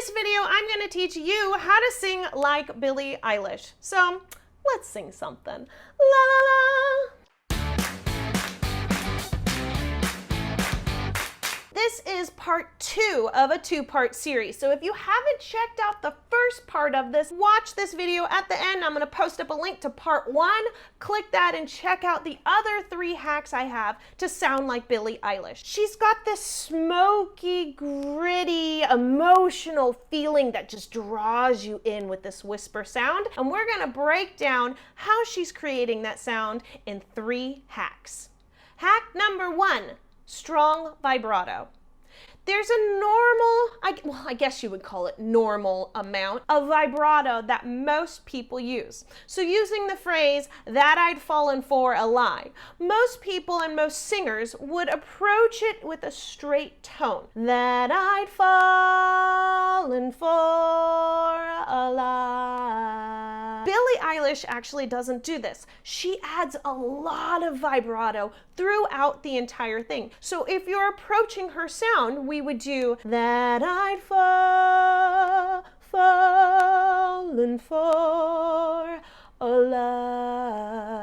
this video, I'm going to teach you how to sing like Billie Eilish. So let's sing something. La la la. This is part 2 of a 2-part series. So if you haven't checked out the first part of this, watch this video at the end. I'm going to post up a link to part 1. Click that and check out the other 3 hacks I have to sound like Billie Eilish. She's got this smoky, gritty, emotional feeling that just draws you in with this whisper sound. And we're going to break down how she's creating that sound in 3 hacks. Hack number 1, strong vibrato. There's a normal, I guess you would call it normal amount of vibrato that most people use. So using the phrase, that I'd fallen for a lie, most people and most singers would approach it with a straight tone. That I'd fallen for a lie. Billie Eilish actually doesn't do this. She adds a lot of vibrato throughout the entire thing. So if you're approaching her sound, we would do that I'd fallen for a lie.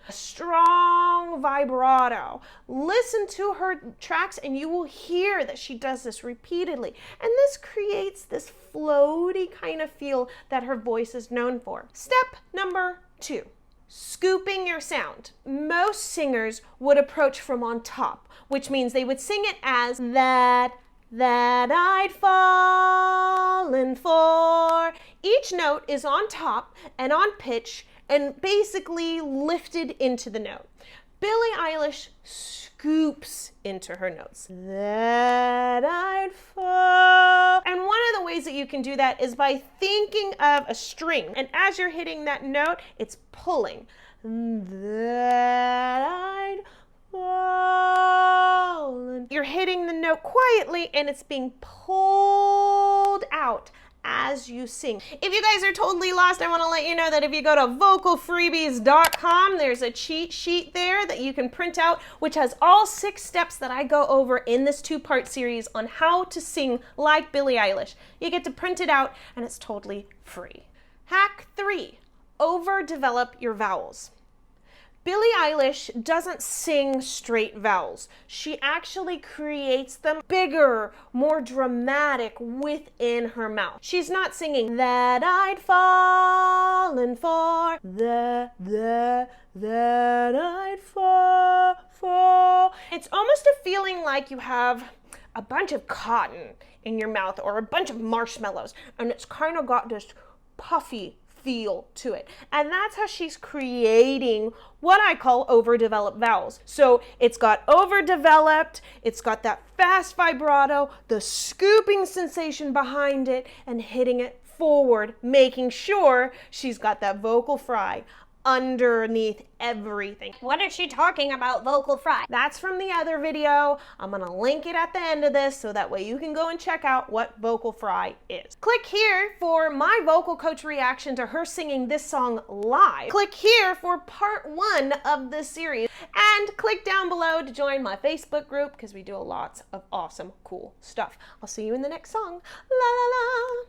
Strong vibrato. Listen to her tracks and you will hear that she does this repeatedly. And this creates this floaty kind of feel that her voice is known for. Step number 2. Scooping your sound. Most singers would approach from on top, which means they would sing it as that I'd fallen for. Each note is on top and on pitch and basically lifted into the note. Billie Eilish scoops into her notes. That I'd fall. And one of the ways that you can do that is by thinking of a string. And as you're hitting that note, it's pulling. That I'd fall. You're hitting the note quietly and it's being pulled out as you sing. If you guys are totally lost, I want to let you know that if you go to vocalfreebies.com, there's a cheat sheet there that you can print out, which has all 6 steps that I go over in this 2-part series on how to sing like Billie Eilish. You get to print it out and it's totally free. Hack 3, overdevelop your vowels. Billie Eilish doesn't sing straight vowels. She actually creates them bigger, more dramatic within her mouth. She's not singing that I'd fallen for, that I'd fall. It's almost a feeling like you have a bunch of cotton in your mouth or a bunch of marshmallows, and it's kind of got this puffy feel to it. And that's how she's creating what I call overdeveloped vowels. So it's got overdeveloped, it's got that fast vibrato, the scooping sensation behind it, and hitting it forward, making sure she's got that vocal fry underneath everything. What is she talking about, vocal fry? That's from the other video. I'm gonna link it at the end of this so that way you can go and check out what vocal fry is. Click here for my vocal coach reaction to her singing this song live. Click here for part 1 of this series, and click down below to join my Facebook group because we do lots of awesome, cool stuff. I'll see you in the next song. La la la.